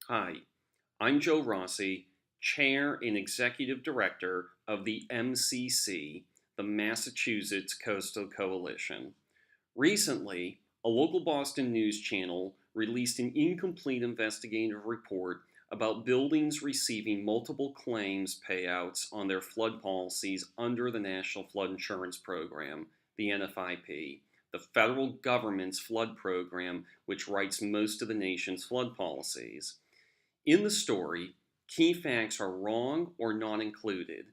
Hi, I'm Joe Rossi, Chair and Executive Director of the MCC, the Massachusetts Coastal Coalition. Recently, a local Boston news channel released an incomplete investigative report about buildings receiving multiple claims payouts on their flood policies under the National Flood Insurance Program, the NFIP, the federal government's flood program, which writes most of the nation's flood policies. In the story, key facts are wrong or not included.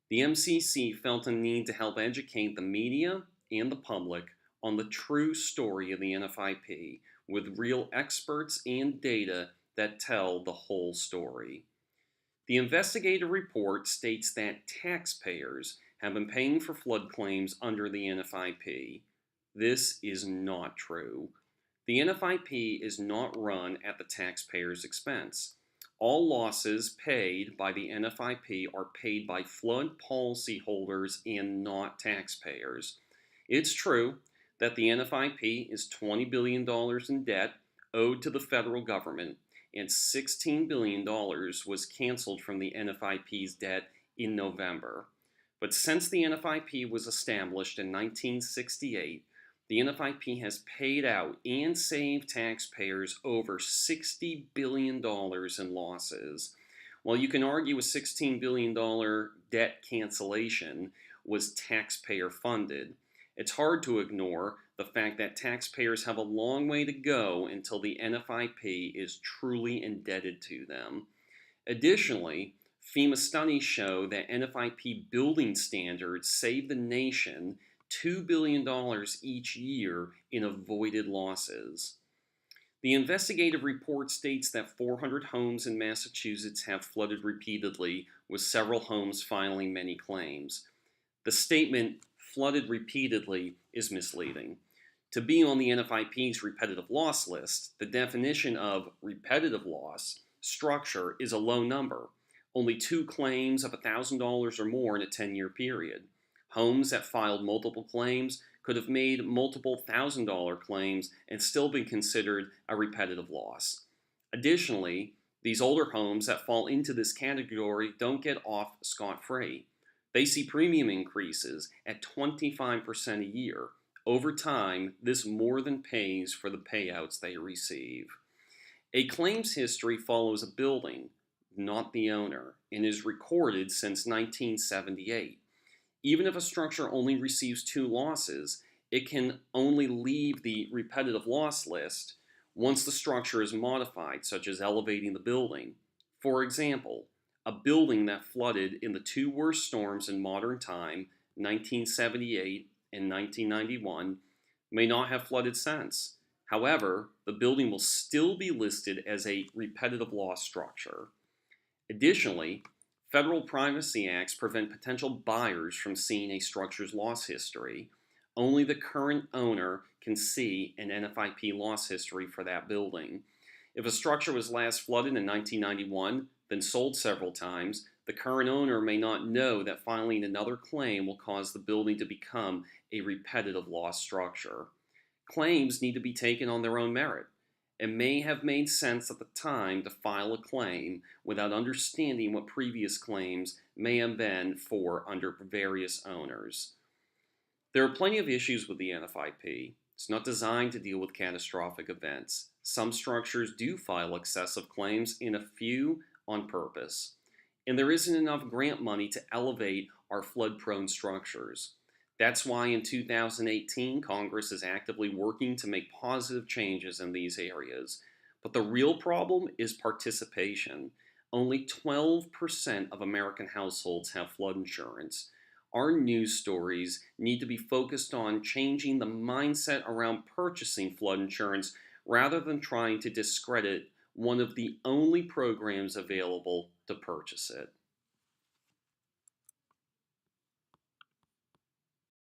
The MCC felt a need to help educate the media and the public on the true story of the NFIP with real experts and data that tell the whole story. The investigative report states that taxpayers have been paying for flood claims under the NFIP. This is not true. The NFIP is not run at the taxpayer's expense. All losses paid by the NFIP are paid by flood policyholders and not taxpayers. It's true that the NFIP is $20 billion in debt owed to the federal government, and $16 billion was canceled from the NFIP's debt in November. But since the NFIP was established in 1968, the NFIP has paid out and saved taxpayers over $60 billion in losses. While you can argue a $16 billion debt cancellation was taxpayer funded, it's hard to ignore the fact that taxpayers have a long way to go until the NFIP is truly indebted to them. Additionally, FEMA studies show that NFIP building standards save the nation $2 billion each year in avoided losses. The investigative report states that 400 homes in Massachusetts have flooded repeatedly, with several homes filing many claims. The statement, flooded repeatedly, is misleading. To be on the NFIP's repetitive loss list, the definition of repetitive loss structure is a low number, only 2 claims of $1,000 or more in a 10-year period. Homes that filed multiple claims could have made multiple $1,000 claims and still been considered a repetitive loss. Additionally, these older homes that fall into this category don't get off scot-free. They see premium increases at 25% a year. Over time, this more than pays for the payouts they receive. A claims history follows a building, not the owner, and is recorded since 1978. Even if a structure only receives 2 losses, it can only leave the repetitive loss list once the structure is modified, such as elevating the building. For example, a building that flooded in the 2 worst storms in modern time, 1978 and 1991, may not have flooded since. However, the building will still be listed as a repetitive loss structure. Additionally, federal privacy acts prevent potential buyers from seeing a structure's loss history. Only the current owner can see an NFIP loss history for that building. If a structure was last flooded in 1991, then sold several times, the current owner may not know that filing another claim will cause the building to become a repetitive loss structure. Claims need to be taken on their own merit. It may have made sense at the time to file a claim without understanding what previous claims may have been for under various owners. There are plenty of issues with the NFIP. It's not designed to deal with catastrophic events. Some structures do file excessive claims, and a few on purpose. And there isn't enough grant money to elevate our flood-prone structures. That's why in 2018, Congress is actively working to make positive changes in these areas. But the real problem is participation. Only 12% of American households have flood insurance. Our news stories need to be focused on changing the mindset around purchasing flood insurance rather than trying to discredit one of the only programs available to purchase it.